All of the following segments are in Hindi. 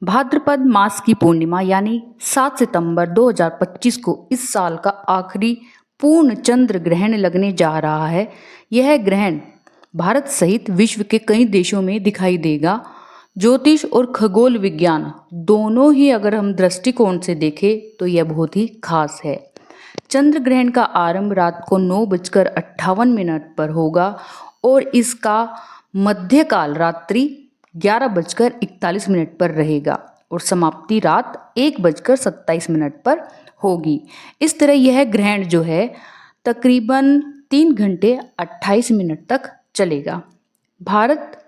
भाद्रपद मास की पूर्णिमा यानी 7 सितंबर 2025 को इस साल का आखिरी पूर्ण चंद्र ग्रहण लगने जा रहा है। यह ग्रहण भारत सहित विश्व के कई देशों में दिखाई देगा। ज्योतिष और खगोल विज्ञान दोनों ही अगर हम दृष्टिकोण से देखें तो यह बहुत ही खास है। चंद्र ग्रहण का आरंभ रात को 9:58 पर होगा और इसका मध्यकाल रात्रि 11:41 पर रहेगा और समाप्ति रात 1:27 पर होगी। इस तरह यह ग्रहण जो है तकरीबन 3 घंटे 28 मिनट तक चलेगा। भारत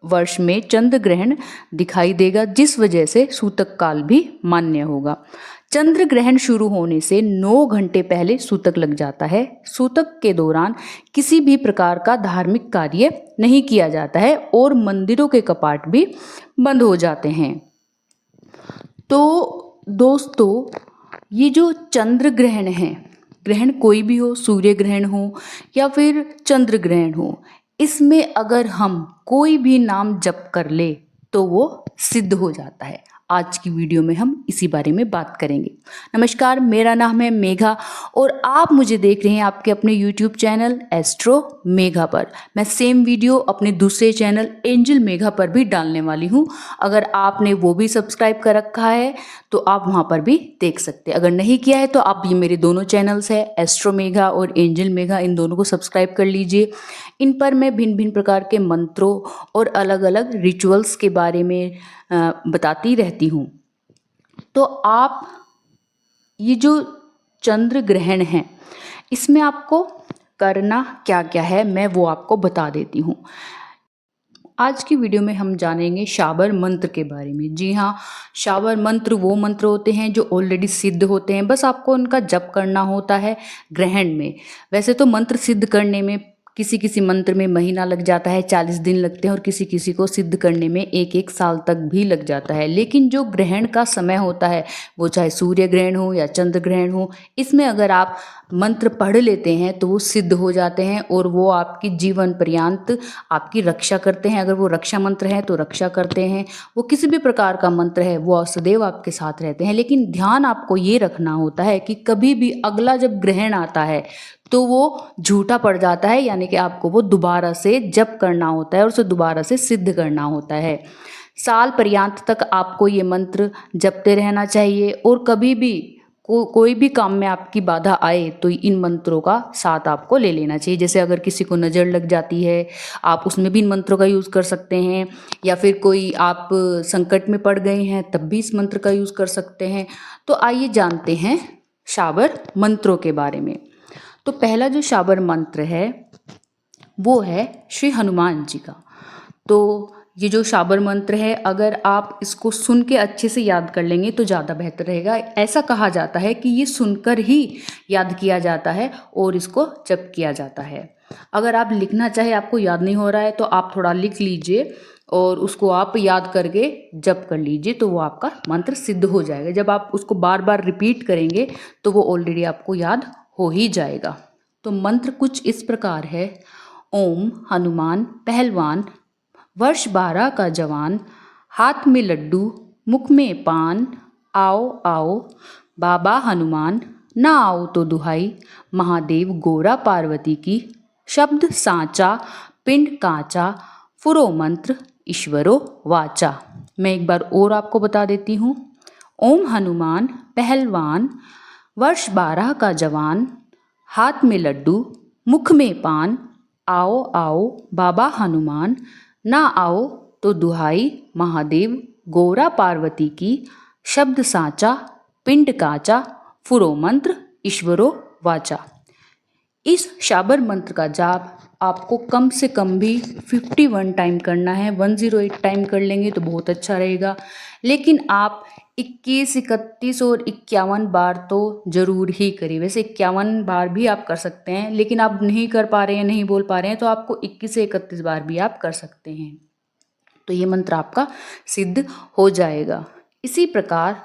वर्ष में चंद्र ग्रहण दिखाई देगा, जिस वजह से सूतक काल भी मान्य होगा। चंद्र ग्रहण शुरू होने से 9 घंटे पहले सूतक लग जाता है। सूतक के दौरान किसी भी प्रकार का धार्मिक कार्य नहीं किया जाता है और मंदिरों के कपाट भी बंद हो जाते हैं। तो दोस्तों, ये जो चंद्र ग्रहण है, ग्रहण कोई भी हो, सूर्य ग्रहण हो या फिर चंद्र ग्रहण हो, इसमें अगर हम कोई भी नाम जप कर ले तो वो सिद्ध हो जाता है। आज की वीडियो में हम इसी बारे में बात करेंगे। नमस्कार, मेरा नाम है मेघा और आप मुझे देख रहे हैं आपके अपने YouTube चैनल एस्ट्रो मेघा पर। मैं सेम वीडियो अपने दूसरे चैनल एंजल मेघा पर भी डालने वाली हूं। अगर आपने वो भी सब्सक्राइब कर रखा है तो आप वहां पर भी देख सकते हैं। अगर नहीं किया है तो आप ये मेरे दोनों चैनल्स है एस्ट्रो मेघा और एंजल मेघा, इन दोनों को सब्सक्राइब कर लीजिए। इन पर मैं भिन्न भिन्न प्रकार के मंत्रों और अलग अलग रिचुअल्स के बारे में बताती रहती हूँ। तो आप ये जो चंद्र ग्रहण है, इसमें आपको करना क्या क्या है मैं वो आपको बता देती हूँ। आज की वीडियो में हम जानेंगे शाबर मंत्र के बारे में। जी हाँ, शाबर मंत्र वो मंत्र होते हैं जो ऑलरेडी सिद्ध होते हैं, बस आपको उनका जप करना होता है ग्रहण में। वैसे तो मंत्र सिद्ध करने में किसी किसी मंत्र में महीना लग जाता है, 40 दिन लगते हैं और किसी किसी को सिद्ध करने में 1-1 साल तक भी लग जाता है। लेकिन जो ग्रहण का समय होता है, वो चाहे सूर्य ग्रहण हो या चंद्र ग्रहण हो, इसमें अगर आप मंत्र पढ़ लेते हैं तो वो सिद्ध हो जाते हैं और वो आपकी जीवन पर्यंत आपकी रक्षा करते हैं। अगर वो रक्षा मंत्र है तो रक्षा करते हैं, वो किसी भी प्रकार का मंत्र है वो सदैव आपके साथ रहते हैं। लेकिन ध्यान आपको ये रखना होता है कि कभी भी अगला जब ग्रहण आता है तो वो झूठा पड़ जाता है, यानी कि आपको वो दोबारा से जप करना होता है और उसे दोबारा से सिद्ध करना होता है। साल पर्यंत तक आपको ये मंत्र जपते रहना चाहिए और कभी भी कोई भी काम में आपकी बाधा आए तो इन मंत्रों का साथ आपको ले लेना चाहिए। जैसे अगर किसी को नज़र लग जाती है, आप उसमें भी इन मंत्रों का यूज़ कर सकते हैं, या फिर कोई आप संकट में पड़ गए हैं तब भी इस मंत्र का यूज़ कर सकते हैं। तो आइए जानते हैं शाबर मंत्रों के बारे में। तो पहला जो शाबर मंत्र है वो है श्री हनुमान जी का। तो ये जो शाबर मंत्र है, अगर आप इसको सुन के अच्छे से याद कर लेंगे तो ज़्यादा बेहतर रहेगा। ऐसा कहा जाता है कि ये सुनकर ही याद किया जाता है और इसको जप किया जाता है। अगर आप लिखना चाहे, आपको याद नहीं हो रहा है तो आप थोड़ा लिख लीजिए और उसको आप याद करके जप कर लीजिए, तो वो आपका मंत्र सिद्ध हो जाएगा। जब आप उसको बार बार रिपीट करेंगे तो वो ऑलरेडी आपको याद हो ही जाएगा। तो मंत्र कुछ इस प्रकार है। ओम हनुमान पहलवान, वर्ष 12 का जवान, हाथ में लड्डू मुख में पान, आओ आओ बाबा हनुमान, ना आओ तो दुहाई, महादेव गोरा पार्वती की, शब्द साचा पिंड काचा, फुरो मंत्र ईश्वरो वाचा। मैं एक बार और आपको बता देती हूँ। ओम हनुमान पहलवान, वर्ष 12 का जवान, हाथ में लड्डू मुख में पान, आओ आओ बाबा हनुमान, ना आओ तो दुहाई, महादेव गोरा पार्वती की, शब्द साचा पिंड काचा, फुरो मंत्र ईश्वरो वाचा। इस शाबर मंत्र का जाप आपको कम से कम भी 51 टाइम करना है। 108 टाइम कर लेंगे तो बहुत अच्छा रहेगा, लेकिन आप 21, 31 और 51 बार तो ज़रूर ही करिए। वैसे 51 बार भी आप कर सकते हैं, लेकिन आप नहीं कर पा रहे हैं, नहीं बोल पा रहे हैं, तो आपको 21 से 31 बार भी आप कर सकते हैं। तो ये मंत्र आपका सिद्ध हो जाएगा। इसी प्रकार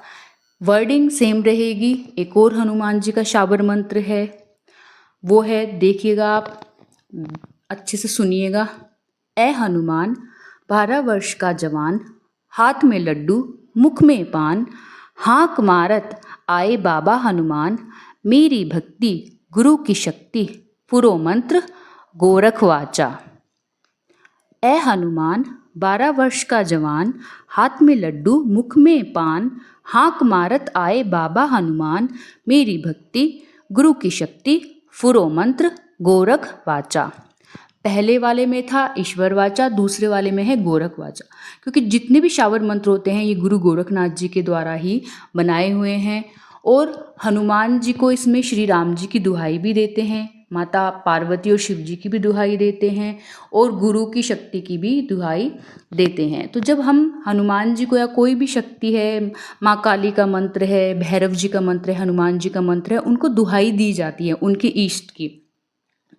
वर्डिंग सेम रहेगी। एक और हनुमान जी का शाबर मंत्र है, वो है, देखिएगा आप अच्छे से सुनिएगा। ए हनुमान 12 वर्ष का जवान, हाथ में लड्डू मुख में पान, हाँक मारत आए बाबा हनुमान, मेरी भक्ति गुरु की शक्ति, पुरो मंत्र गोरख वाचा। ए हनुमान 12 वर्ष का जवान, हाथ में लड्डू मुख में पान, हाँक मारत आए बाबा हनुमान, मेरी भक्ति गुरु की शक्ति, फुरो मंत्र गोरख वाचा। पहले वाले में था ईश्वर वाचा, दूसरे वाले में है गोरख वाचा, क्योंकि जितने भी शावर मंत्र होते हैं ये गुरु गोरखनाथ जी के द्वारा ही बनाए हुए हैं। और हनुमान जी को इसमें श्री राम जी की दुहाई भी देते हैं, माता पार्वती और शिव जी की भी दुहाई देते हैं, और गुरु की शक्ति की भी दुहाई देते हैं। तो जब हम हनुमान जी को या कोई भी शक्ति है, माँ काली का मंत्र है, भैरव जी का मंत्र है, हनुमान जी का मंत्र है, उनको दुहाई दी जाती है उनके इष्ट की,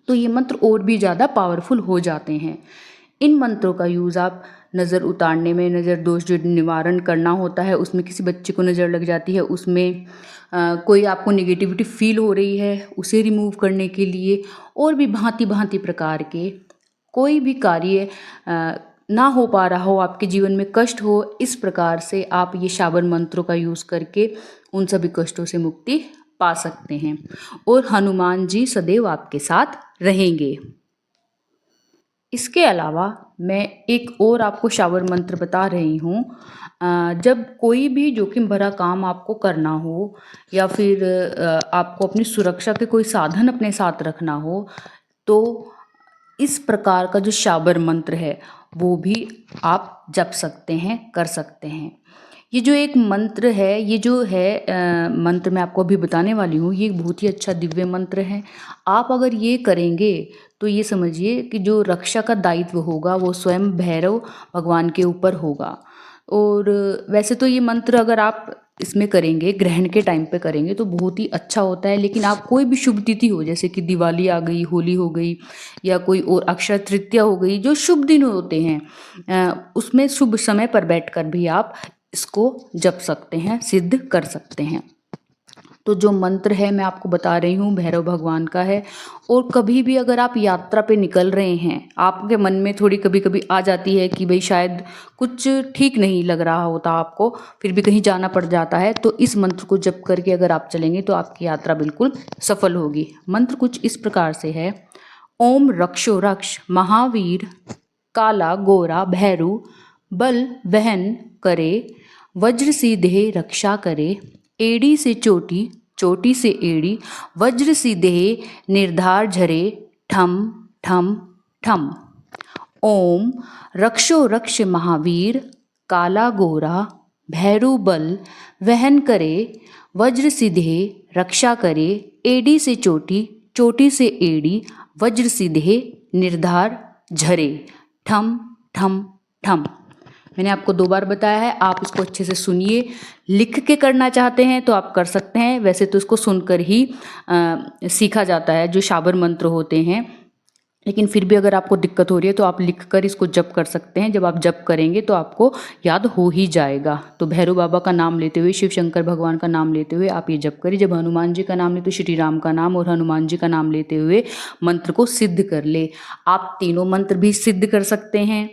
तो ये मंत्र और भी ज़्यादा पावरफुल हो जाते हैं। इन मंत्रों का यूज़ आप नज़र उतारने में, नज़र दोष जो निवारण करना होता है उसमें, किसी बच्चे को नज़र लग जाती है उसमें, कोई आपको नेगेटिविटी फील हो रही है उसे रिमूव करने के लिए, और भी भांति भांति प्रकार के कोई भी कार्य ना हो पा रहा हो, आपके जीवन में कष्ट हो, इस प्रकार से आप ये शाबर मंत्रों का यूज़ करके उन सभी कष्टों से मुक्ति पा सकते हैं, और हनुमान जी सदैव आपके साथ रहेंगे। इसके अलावा मैं एक और आपको शावर मंत्र बता रही हूँ। जब कोई भी जोखिम भरा काम आपको करना हो, या फिर आपको अपनी सुरक्षा के कोई साधन अपने साथ रखना हो, तो इस प्रकार का जो शाबर मंत्र है वो भी आप जप सकते हैं, कर सकते हैं। ये जो एक मंत्र है, ये जो है मंत्र मैं आपको अभी बताने वाली हूँ, ये बहुत ही अच्छा दिव्य मंत्र है। आप अगर ये करेंगे तो ये समझिए कि जो रक्षा का दायित्व होगा वो स्वयं भैरव भगवान के ऊपर होगा। और वैसे तो ये मंत्र अगर आप इसमें करेंगे, ग्रहण के टाइम पे करेंगे तो बहुत ही अच्छा होता है, लेकिन आप कोई भी शुभ तिथि हो, जैसे कि दिवाली आ गई, होली हो गई, या कोई और अक्षय तृतीया हो गई, जो शुभ दिन होते हैं उसमें शुभ समय पर बैठकर भी आप इसको जप सकते हैं, सिद्ध कर सकते हैं। तो जो मंत्र है मैं आपको बता रही हूँ भैरव भगवान का है। और कभी भी अगर आप यात्रा पे निकल रहे हैं, आपके मन में थोड़ी कभी कभी आ जाती है कि भाई शायद कुछ ठीक नहीं लग रहा होता आपको, फिर भी कहीं जाना पड़ जाता है, तो इस मंत्र को जप करके अगर आप चलेंगे तो आपकी यात्रा बिल्कुल सफल होगी। मंत्र कुछ इस प्रकार से है। ओम रक्षो रक्ष महावीर, काला गोरा भैरू, बल वहन करे, वज्र सी देह रक्षा करे, एड़ी से चोटी, चोटी से एड़ी, वज्र सी देह निर्धार झरे, ठम ठम ठम। ओम रक्षो रक्ष महावीर, काला गोरा भैरू, बल वहन करे, वज्र सी देह रक्षा करे, एड़ी से चोटी, चोटी से एड़ी, वज्र सी देह निर्धार झरे, ठम ठम ठम। मैंने आपको 2 बार बताया है, आप इसको अच्छे से सुनिए। लिख के करना चाहते हैं तो आप कर सकते हैं, वैसे तो इसको सुनकर ही सीखा जाता है जो शाबर मंत्र होते हैं, लेकिन फिर भी अगर आपको दिक्कत हो रही है तो आप लिख कर इसको जप कर सकते हैं। जब आप जप करेंगे तो आपको याद हो ही जाएगा। तो भैरव बाबा का नाम लेते हुए, शिव शंकर भगवान का नाम लेते हुए आप ये जप करिए। जब हनुमान जी का नाम ले तो श्री राम का नाम और हनुमान जी का नाम लेते हुए मंत्र को सिद्ध कर ले। आप तीनों मंत्र भी सिद्ध कर सकते हैं,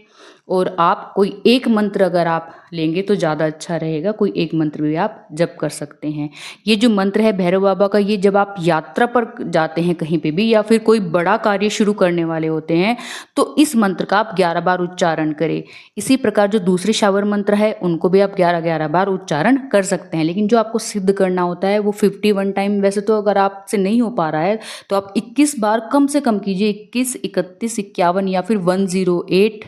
और आप कोई एक मंत्र अगर आप लेंगे तो ज़्यादा अच्छा रहेगा, कोई एक मंत्र भी आप जप कर सकते हैं। ये जो मंत्र है भैरव बाबा का, ये जब आप यात्रा पर जाते हैं कहीं पे भी, या फिर कोई बड़ा कार्य शुरू करने वाले होते हैं, तो इस मंत्र का आप 11 बार उच्चारण करें। इसी प्रकार जो दूसरे शावर मंत्र है उनको भी आप 11-11 बार उच्चारण कर सकते हैं, लेकिन जो आपको सिद्ध करना होता है वो 51 टाइम। वैसे तो अगर आपसे नहीं हो पा रहा है तो आप 21 बार कम से कम कीजिए, 21, 31, 51 या फिर 108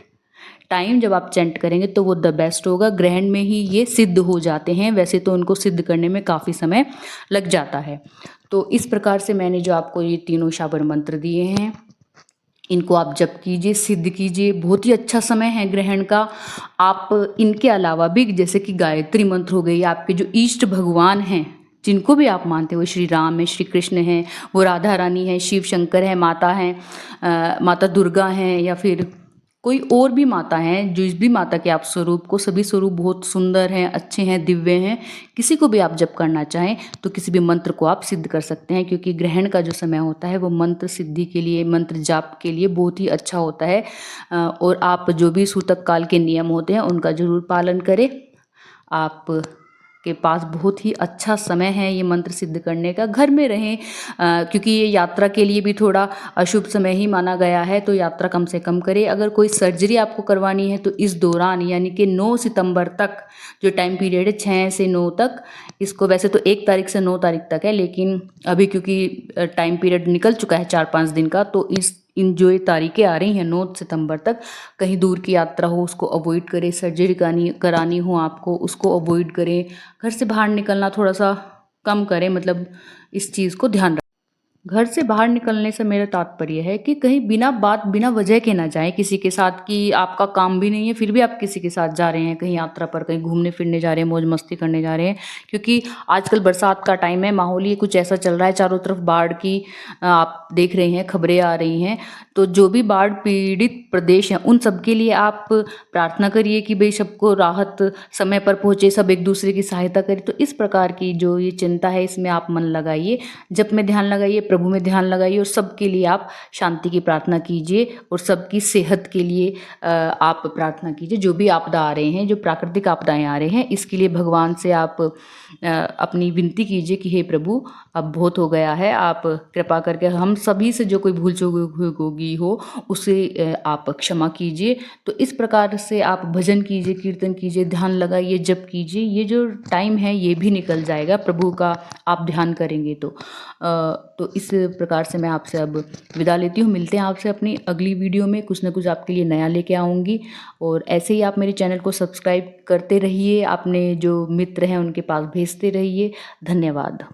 टाइम जब आप चैंट करेंगे तो वो द बेस्ट होगा। ग्रहण में ही ये सिद्ध हो जाते हैं, वैसे तो उनको सिद्ध करने में काफ़ी समय लग जाता है। तो इस प्रकार से मैंने जो आपको ये तीनों शाबर मंत्र दिए हैं, इनको आप जप कीजिए, सिद्ध कीजिए। बहुत ही अच्छा समय है ग्रहण का। आप इनके अलावा भी, जैसे कि गायत्री मंत्र हो गई, आपके जो इष्ट भगवान हैं जिनको भी आप मानते हो, श्री राम है, श्री कृष्ण हैं, वो राधा रानी है, शिव शंकर है, माता हैं, माता दुर्गा हैं, या फिर कोई और भी माता हैं, जिस भी माता के आप स्वरूप को, सभी स्वरूप बहुत सुंदर हैं, अच्छे हैं, दिव्य हैं। किसी को भी आप जप करना चाहें तो किसी भी मंत्र को आप सिद्ध कर सकते हैं, क्योंकि ग्रहण का जो समय होता है वो मंत्र सिद्धि के लिए, मंत्र जाप के लिए बहुत ही अच्छा होता है। और आप जो भी सूतक काल के नियम होते हैं उनका जरूर पालन करें। आप के पास बहुत ही अच्छा समय है ये मंत्र सिद्ध करने का। घर में रहें, क्योंकि ये यात्रा के लिए भी थोड़ा अशुभ समय ही माना गया है, तो यात्रा कम से कम करें। अगर कोई सर्जरी आपको करवानी है तो इस दौरान यानी कि 9 सितंबर तक जो टाइम पीरियड है 6 से 9 तक, इसको वैसे तो 1 तारीख से 9 तारीख तक है, लेकिन अभी क्योंकि टाइम पीरियड निकल चुका है 4-5 दिन का, तो इन जो ये तारीखें आ रही हैं 9 सितंबर तक, कहीं दूर की यात्रा हो उसको अवॉइड करें, सर्जरी करानी हो आपको उसको अवॉइड करें, घर से बाहर निकलना थोड़ा सा कम करें, मतलब इस चीज़ को ध्यान रखें। घर से बाहर निकलने से मेरा तात्पर्य है कि कहीं बिना बात बिना वजह के ना जाएं किसी के साथ, कि आपका काम भी नहीं है फिर भी आप किसी के साथ जा रहे हैं कहीं यात्रा पर, कहीं घूमने फिरने जा रहे हैं, मौज मस्ती करने जा रहे हैं। क्योंकि आजकल बरसात का टाइम है, माहौल ही कुछ ऐसा चल रहा है, चारों तरफ बाढ़ की आप देख रहे हैं, खबरें आ रही हैं। तो जो भी बाढ़ पीड़ित प्रदेश हैं उन सब के लिए आप प्रार्थना करिए कि भाई सबको राहत समय पर पहुँचे, सब एक दूसरे की सहायता करें। तो इस प्रकार की जो ये चिंता है इसमें आप मन लगाइए, जप में ध्यान लगाइए, प्रभु में ध्यान लगाइए, और सबके लिए आप शांति की प्रार्थना कीजिए और सबकी सेहत के लिए आप प्रार्थना कीजिए। जो भी आपदा आ रहे हैं, जो प्राकृतिक आपदाएं आ रहे हैं, इसके लिए भगवान से आप अपनी विनती कीजिए कि हे प्रभु अब बहुत हो गया है, आप कृपा करके हम सभी से जो कोई भूल चूक होगी हो उसे आप क्षमा कीजिए। तो इस प्रकार से आप भजन कीजिए, कीर्तन कीजिए, ध्यान लगाइए, जप कीजिए। ये जो टाइम है ये भी निकल जाएगा प्रभु का आप ध्यान करेंगे तो इस प्रकार से मैं आपसे अब विदा लेती हूँ। मिलते हैं आपसे अपनी अगली वीडियो में, कुछ ना कुछ आपके लिए नया लेके आऊँगी। और ऐसे ही आप मेरे चैनल को सब्सक्राइब करते रहिए, अपने जो मित्र हैं उनके पास भेजते रहिए। धन्यवाद।